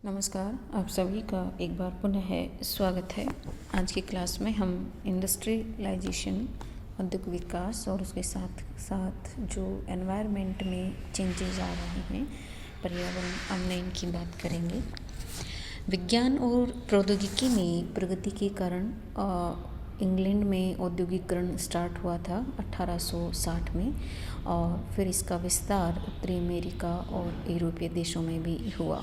नमस्कार, आप सभी का एक बार पुनः स्वागत है। आज की क्लास में हम इंडस्ट्रियलाइजेशन, औद्योगिक विकास और उसके साथ साथ जो एनवायरनमेंट में चेंजेस आ रहे हैं, पर्यावरण अवनयन की बात करेंगे। विज्ञान और प्रौद्योगिकी में प्रगति के कारण इंग्लैंड में औद्योगिकरण स्टार्ट हुआ था 1860 में और फिर इसका विस्तार उत्तरी अमेरिका और यूरोपीय देशों में भी हुआ।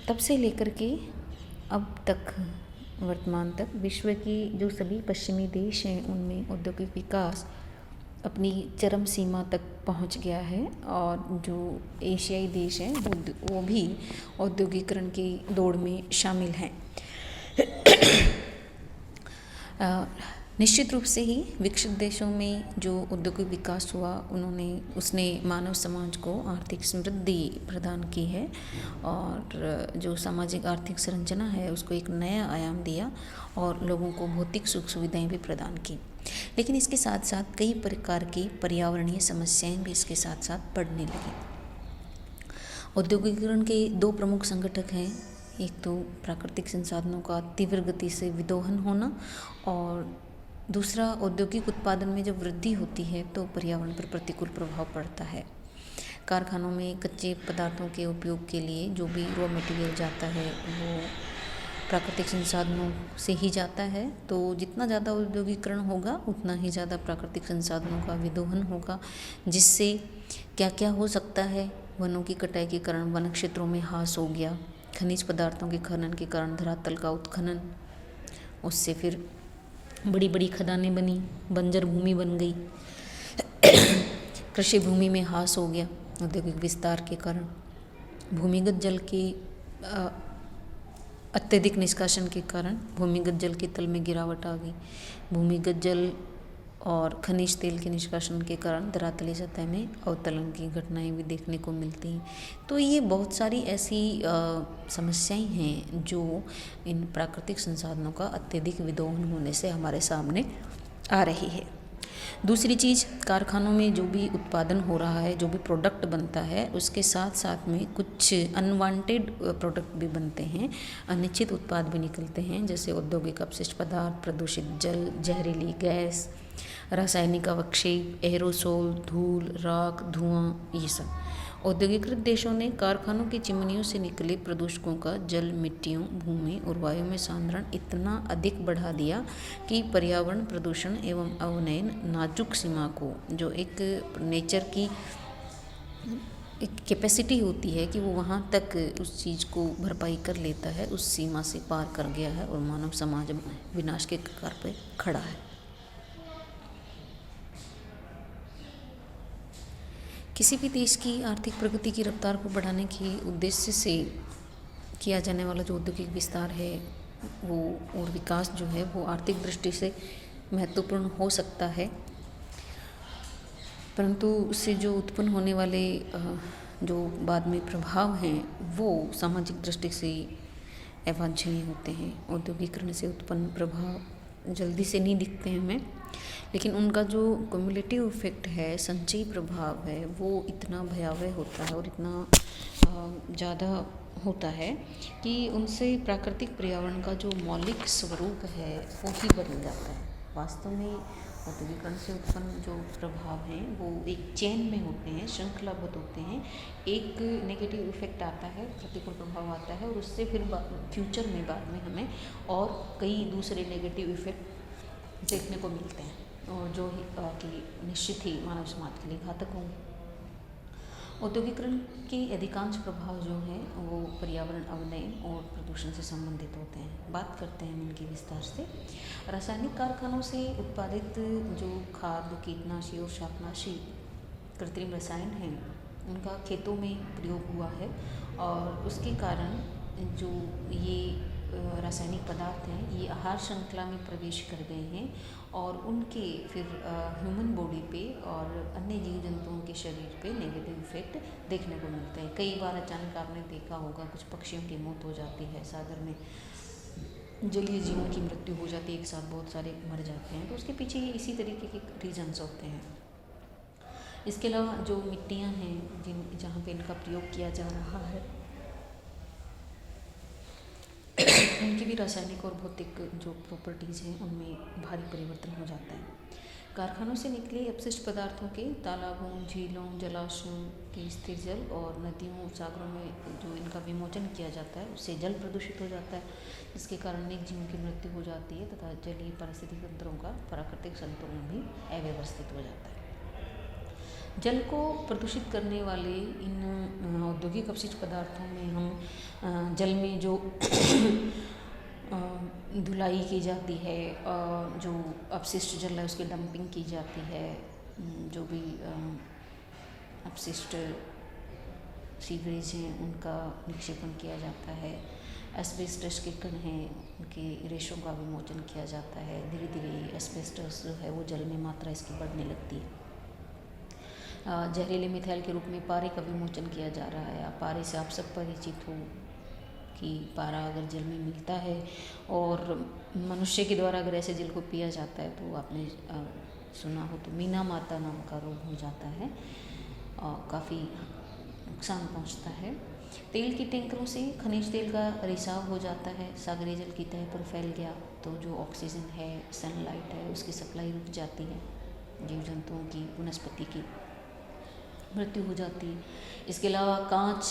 तब से लेकर के अब तक वर्तमान तक विश्व की जो सभी पश्चिमी देश हैं उनमें औद्योगिक विकास अपनी चरम सीमा तक पहुंच गया है और जो एशियाई देश हैं वो भी औद्योगिकरण की दौड़ में शामिल हैं। निश्चित रूप से ही विकसित देशों में जो औद्योगिक विकास हुआ उसने मानव समाज को आर्थिक समृद्धि प्रदान की है और जो सामाजिक आर्थिक संरचना है उसको एक नया आयाम दिया और लोगों को भौतिक सुख सुविधाएं भी प्रदान की। लेकिन इसके साथ साथ कई प्रकार की पर्यावरणीय समस्याएं भी इसके साथ साथ बढ़ने लगी। औद्योगिकरण के दो प्रमुख संघटक हैं, एक तो प्राकृतिक संसाधनों का तीव्र गति से विदोहन होना और दूसरा औद्योगिक उत्पादन में जब वृद्धि होती है तो पर्यावरण पर प्रतिकूल प्रभाव पड़ता है। कारखानों में कच्चे पदार्थों के उपयोग के लिए जो भी रॉ मटेरियल जाता है वो प्राकृतिक संसाधनों से ही जाता है, तो जितना ज़्यादा औद्योगिकरण होगा उतना ही ज़्यादा प्राकृतिक संसाधनों का विदोहन होगा, जिससे क्या क्या हो सकता है। वनों की कटाई के कारण वन क्षेत्रों में ह्रास हो गया, खनिज पदार्थों के खनन के कारण धरातल का उत्खनन, उससे फिर बड़ी बड़ी खदानें बनी, बंजर भूमि बन गई, कृषि भूमि में ह्रास हो गया औद्योगिक विस्तार के कारण, भूमिगत जल के अत्यधिक निष्कासन के कारण भूमिगत जल के तल में गिरावट आ गई, भूमिगत जल और खनिज तेल के निष्कासन के कारण धरातली सतह में अवतरण की घटनाएं भी देखने को मिलती हैं। तो ये बहुत सारी ऐसी समस्याएं हैं जो इन प्राकृतिक संसाधनों का अत्यधिक विदोहन होने से हमारे सामने आ रही है। दूसरी चीज़, कारखानों में जो भी उत्पादन हो रहा है, जो भी प्रोडक्ट बनता है, उसके साथ साथ में कुछ अनवांटेड प्रोडक्ट भी बनते हैं, अनिश्चित उत्पाद भी निकलते हैं, जैसे औद्योगिक अपशिष्ट पदार्थ, प्रदूषित जल, जहरीली गैस, रासायनिक अवक्षेप, एरोसोल, धूल, राख, धुआं, ये सब। औद्योगिकृत देशों ने कारखानों की चिमनियों से निकले प्रदूषकों का जल, मिट्टियों, भूमि और वायु में सांद्रण इतना अधिक बढ़ा दिया कि पर्यावरण प्रदूषण एवं अवनयन नाजुक सीमा को, जो एक नेचर की एक कैपेसिटी होती है कि वो वहाँ तक उस चीज़ को भरपाई कर लेता है, उस सीमा से पार कर गया है और मानव समाज विनाश के कगार पर खड़ा है। किसी भी देश की आर्थिक प्रगति की रफ्तार को बढ़ाने के उद्देश्य से किया जाने वाला जो औद्योगिक विस्तार है वो और विकास जो है वो आर्थिक दृष्टि से महत्वपूर्ण हो सकता है, परंतु उससे जो उत्पन्न होने वाले जो बाद में प्रभाव हैं वो सामाजिक दृष्टि से अवांछनीय होते हैं। औद्योगिकरण से उत्पन्न प्रभाव जल्दी से नहीं दिखते हैं हमें, लेकिन उनका जो क्युमुलेटिव इफेक्ट है, संचयी प्रभाव है, वो इतना भयावह होता है और इतना ज़्यादा होता है कि उनसे प्राकृतिक पर्यावरण का जो मौलिक स्वरूप है वो ही बदल जाता है। वास्तव में औद्योगिकरण से उत्पन्न जो प्रभाव हैं वो एक चेन में होते हैं, श्रृंखलाबद्ध होते हैं। एक नेगेटिव इफेक्ट आता है, प्रतिकूल प्रभाव आता है और उससे फिर फ्यूचर में बाद में हमें और कई दूसरे नेगेटिव इफेक्ट देखने को मिलते हैं और जो कि निश्चित ही मानव समाज के लिए घातक होंगे। औद्योगिकरण के अधिकांश प्रभाव जो हैं वो पर्यावरण अवनयन और प्रदूषण से संबंधित होते हैं। बात करते हैं उनकी विस्तार से। रासायनिक कारखानों से उत्पादित जो खाद, कीटनाशी और शाकनाशी कृत्रिम रसायन हैं उनका खेतों में प्रयोग हुआ है और उसके कारण जो ये रासायनिक पदार्थ हैं ये आहार श्रृंखला में प्रवेश कर गए हैं और उनके फिर ह्यूमन बॉडी पे और अन्य जीव जंतुओं के शरीर पे नेगेटिव इफेक्ट देखने को मिलते हैं। कई बार अचानक आपने देखा होगा कुछ पक्षियों की मौत हो जाती है, सागर में जलीय जीवों की मृत्यु हो जाती है, एक साथ बहुत सारे मर जाते हैं, तो उसके पीछे ये इसी तरीके के रीजन्स होते हैं। इसके अलावा जो मिट्टियाँ हैं जहाँ पे इनका प्रयोग किया जा रहा है उनकी भी रासायनिक और भौतिक जो प्रॉपर्टीज़ हैं उनमें भारी परिवर्तन हो जाता है। कारखानों से निकले अपशिष्ट पदार्थों के तालाबों, झीलों, जलाशयों के स्थिर जल और नदियों, सागरों में जो इनका विमोचन किया जाता है उससे जल प्रदूषित हो जाता है, जिसके कारण अनेक जीवों की मृत्यु हो जाती है तथा जलीय पारिस्थितिक तंत्रों का प्राकृतिक संतुलन भी अव्यवस्थित हो जाता है। जल को प्रदूषित करने वाले इन औद्योगिक अपशिष्ट पदार्थों में हम जल में जो धुलाई की जाती है, जो अपशिष्ट जल है उसकी डंपिंग की जाती है, जो भी अपशिष्ट सीवरेज हैं उनका निक्षेपण किया जाता है, एस्बेस्टस के कण हैं उनके रेशों का विमोचन किया जाता है। धीरे धीरे एस्बेस्टस जो है वो जल में मात्रा इसकी बढ़ने लगती है। जहरीले मिथाइल के रूप में पारे का विमोचन किया जा रहा है। पारे से आप सब परिचित हो कि पारा अगर जल में मिलता है और मनुष्य के द्वारा अगर ऐसे जल को पिया जाता है तो आपने सुना हो तो मीना माता नाम का रोग हो जाता है और काफ़ी नुकसान पहुंचता है। तेल की टैंकरों से खनिज तेल का रिसाव हो जाता है। सागरीय जल की तह पर फैल गया तो जो ऑक्सीजन है, सनलाइट है, उसकी सप्लाई रुक जाती है, जीव जंतुओं की, वनस्पति की मृत्यु हो जाती है। इसके अलावा कांच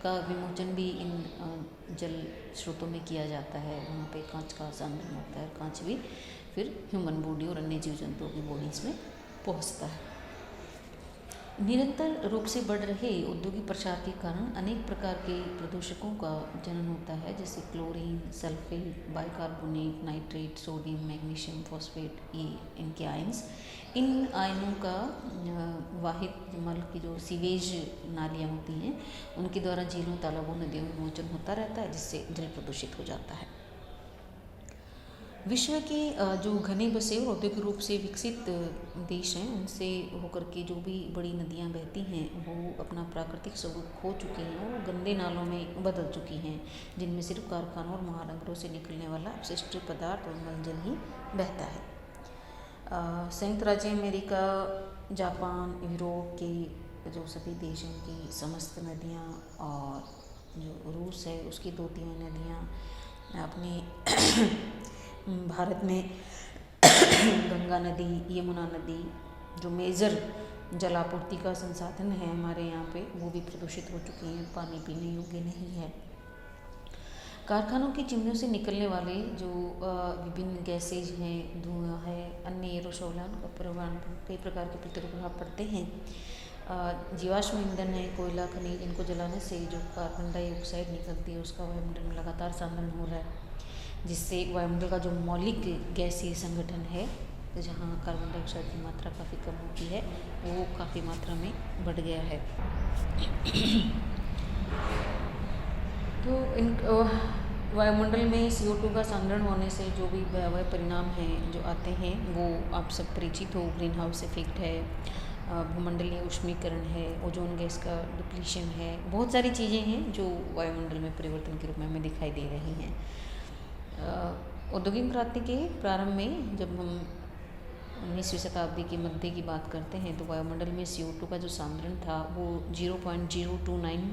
का विमोचन भी इन जल स्रोतों में किया जाता है। वहाँ पे कांच का संग्रहण होता है। कांच भी फिर ह्यूमन बॉडी और अन्य जीव जंतुओं की बॉडीज में पहुँचता है। निरंतर रूप से बढ़ रहे औद्योगिक प्रसार के कारण अनेक प्रकार के प्रदूषकों का जनन होता है, जैसे chlorine, sulphate, bicarbonate, nitrate, sodium, magnesium, phosphate, ये इनके आयन्स। इन आयनों का वाहित मल की जो सीवेज नालियाँ होती हैं उनके द्वारा झीलों, तालाबों, नदियों में विमोचन होता रहता है, जिससे जल प्रदूषित हो जाता है। विश्व के जो घने बसे और औद्योगिक रूप से विकसित देश हैं उनसे होकर के जो भी बड़ी नदियां बहती हैं वो अपना प्राकृतिक स्वरूप खो चुकी हैं और गंदे नालों में बदल चुकी हैं, जिनमें सिर्फ कारखानों और महानगरों से निकलने वाला अपशिष्ट पदार्थ और मलजल ही बहता है। संयुक्त राज्य अमेरिका, जापान, यूरोप के जो सभी देशों की समस्त नदियाँ और जो रूस है उसकी 2-3 नदियाँ, अपने भारत में गंगा नदी, यमुना नदी जो मेजर जलापूर्ति का संसाधन है हमारे यहाँ पे, वो भी प्रदूषित हो चुकी हैं, पानी पीने योग्य नहीं है। कारखानों की चिमनियों से निकलने वाले जो विभिन्न गैसेज हैं, धुआं है, अन्य एरोसोल का पर्यावरण पर कई प्रकार के प्रतिकूल प्रभाव पड़ते हैं। जीवाश्म ईंधन है, कोयला, खनिज, इनको जलाने से जो कार्बन डाइऑक्साइड निकलती है उसका वायुमंडल में लगातार संघनन हो रहा है, जिससे वायुमंडल का जो मौलिक गैसीय संगठन है, जहाँ कार्बन डाइऑक्साइड की मात्रा काफ़ी कम होती है, वो काफ़ी मात्रा में बढ़ गया है। तो इन वायुमंडल में CO2 का संग्रहण होने से जो भी भयावह परिणाम हैं जो आते हैं वो आप सब परिचित हो। ग्रीन हाउस इफेक्ट है, भूमंडलीय उष्मीकरण है, ओजोन गैस का डिप्लीशन है, बहुत सारी चीज़ें हैं जो वायुमंडल में परिवर्तन के रूप में हमें दिखाई दे रही हैं। औद्योगिक क्रांति के प्रारंभ में जब हम 19वीं शताब्दी के मध्य की बात करते हैं तो वायुमंडल में CO2 का जो सांद्रण था वो 0.029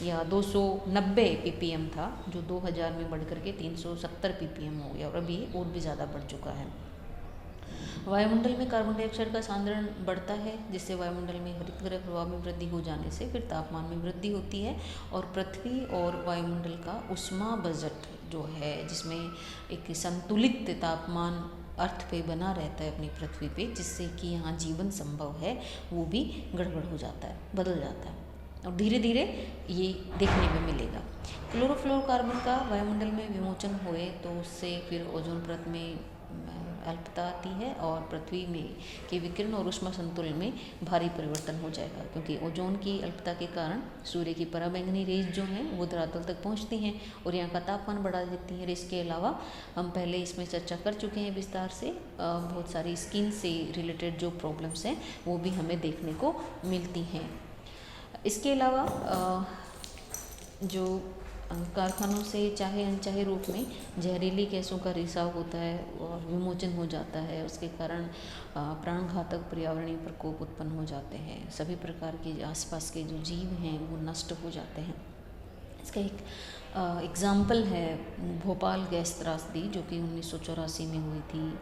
या 290 ppm था, जो 2000 में बढ़ करके 370 ppm हो गया और अभी और भी ज़्यादा बढ़ चुका है। वायुमंडल में कार्बन डाइऑक्साइड का सांद्रण बढ़ता है, जिससे वायुमंडल में हरितगृह प्रभाव में वृद्धि हो जाने से फिर तापमान में वृद्धि होती है और पृथ्वी और वायुमंडल का ऊष्मा बजट जो है, जिसमें एक संतुलित तापमान अर्थ पे बना रहता है अपनी पृथ्वी पे, जिससे कि यहाँ जीवन संभव है, वो भी गड़बड़ हो जाता है, बदल जाता है और धीरे धीरे ये देखने में मिलेगा। क्लोरोफ्लोरोकार्बन का वायुमंडल में विमोचन हुए तो उससे फिर ओजोन परत में अल्पता आती है और पृथ्वी में के विकिरण और ऊष्मा संतुलन में भारी परिवर्तन हो जाएगा, क्योंकि ओजोन की अल्पता के कारण सूर्य की पराबैंगनी रेज जो हैं वो धरातल तक पहुंचती हैं और यहाँ का तापमान बढ़ा देती हैं। इसके अलावा हम पहले इसमें चर्चा कर चुके हैं विस्तार से, बहुत सारी स्किन से रिलेटेड जो प्रॉब्लम्स हैं वो भी हमें देखने को मिलती हैं। इसके अलावा जो कारखानों से चाहे अनचाहे रूप में जहरीली गैसों का रिसाव होता है और विमोचन हो जाता है, उसके कारण प्राणघातक पर्यावरणीय प्रकोप उत्पन्न हो जाते हैं। सभी प्रकार के आसपास के जो जीव हैं वो नष्ट हो जाते हैं। इसका एक एग्ज़ाम्पल है भोपाल गैस त्रासदी जो कि 1984 में हुई थी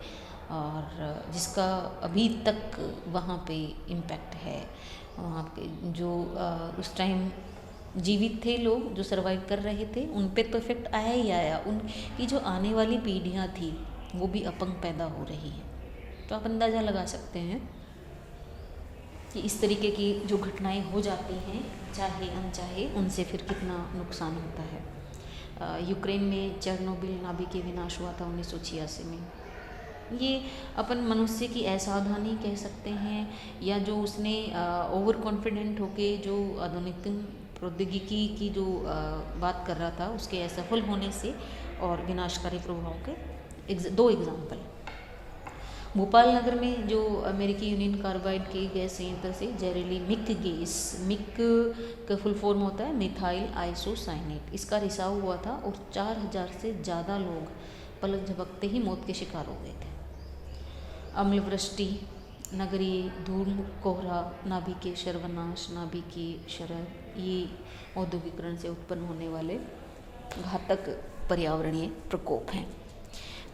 और जिसका अभी तक वहाँ पे इम्पैक्ट है। वहाँ पे जो उस टाइम जीवित थे लोग जो सरवाइव कर रहे थे उन पे तो इफेक्ट आया ही आया, उनकी जो आने वाली पीढ़ियाँ थी वो भी अपंग पैदा हो रही है। तो आप अंदाज़ा लगा सकते हैं कि इस तरीके की जो घटनाएं हो जाती हैं चाहे अनचाहे उनसे फिर कितना नुकसान होता है। यूक्रेन में चेरनोबिल नाभिकीय विनाश हुआ था 1986 में। ये अपन मनुष्य की असावधानी कह सकते हैं या जो उसने ओवर कॉन्फिडेंट होके जो आधुनिक प्रौद्योगिकी की जो बात कर रहा था उसके असफल होने से और विनाशकारी प्रभावों के दो एग्जाम्पल। भोपाल नगर में जो अमेरिकी यूनियन कार्बाइड के गैस संयंत्र से जहरीली मिक गैस, मिक का फुल फॉर्म होता है मिथाइल आइसोसाइनेट, इसका रिसाव हुआ था और 4000 से ज़्यादा लोग पलक झपकते ही मौत के शिकार हो गए थे। अम्लवृष्टि, नगरीय धूल कोहरा, नाभिकीय सर्वनाश, नाभिकीय शरर, ये औद्योगिकरण से उत्पन्न होने वाले घातक पर्यावरणीय प्रकोप हैं।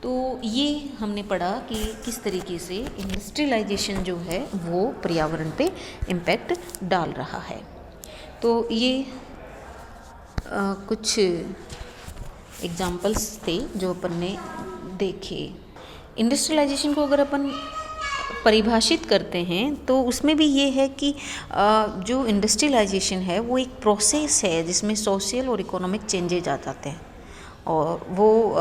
तो ये हमने पढ़ा कि किस तरीके से इंडस्ट्रियलाइजेशन जो है वो पर्यावरण पे इम्पैक्ट डाल रहा है। तो ये कुछ एग्जाम्पल्स थे जो अपन ने देखे। इंडस्ट्रियलाइजेशन को अगर अपन परिभाषित करते हैं तो उसमें भी ये है कि जो इंडस्ट्रियलाइजेशन है वो एक प्रोसेस है जिसमें सोशल और इकोनॉमिक चेंजेज आ जाते हैं और वो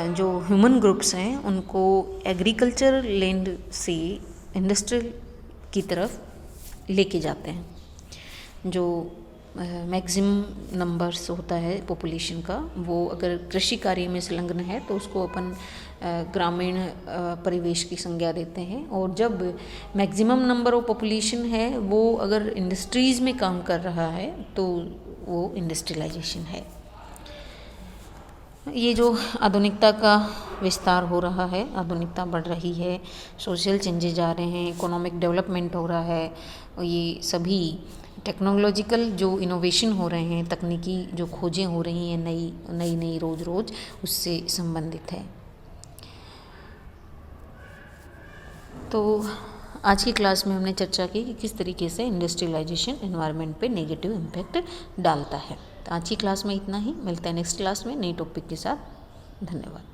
जो ह्यूमन ग्रुप्स हैं उनको एग्रीकल्चर लैंड से इंडस्ट्रियल की तरफ लेके जाते हैं। जो मैक्सिमम नंबर्स होता है पॉपुलेशन का वो अगर कृषि कार्य में संलग्न है तो उसको अपन ग्रामीण परिवेश की संज्ञा देते हैं, और जब मैक्सिमम नंबर ऑफ पॉपुलेशन है वो अगर इंडस्ट्रीज़ में काम कर रहा है तो वो इंडस्ट्रियलाइजेशन है। ये जो आधुनिकता का विस्तार हो रहा है, आधुनिकता बढ़ रही है, सोशल चेंजेज आ रहे हैं, इकोनॉमिक डेवलपमेंट हो रहा है, और ये सभी टेक्नोलॉजिकल जो इनोवेशन हो रहे हैं, तकनीकी जो खोजें हो रही हैं नई नई रोज़ रोज़, उससे संबंधित है। तो आज की क्लास में हमने चर्चा की कि किस तरीके से इंडस्ट्रियलाइजेशन एनवायरनमेंट पे नेगेटिव इम्पैक्ट डालता है। तो आज की क्लास में इतना ही, मिलता है नेक्स्ट क्लास में नई टॉपिक के साथ। धन्यवाद।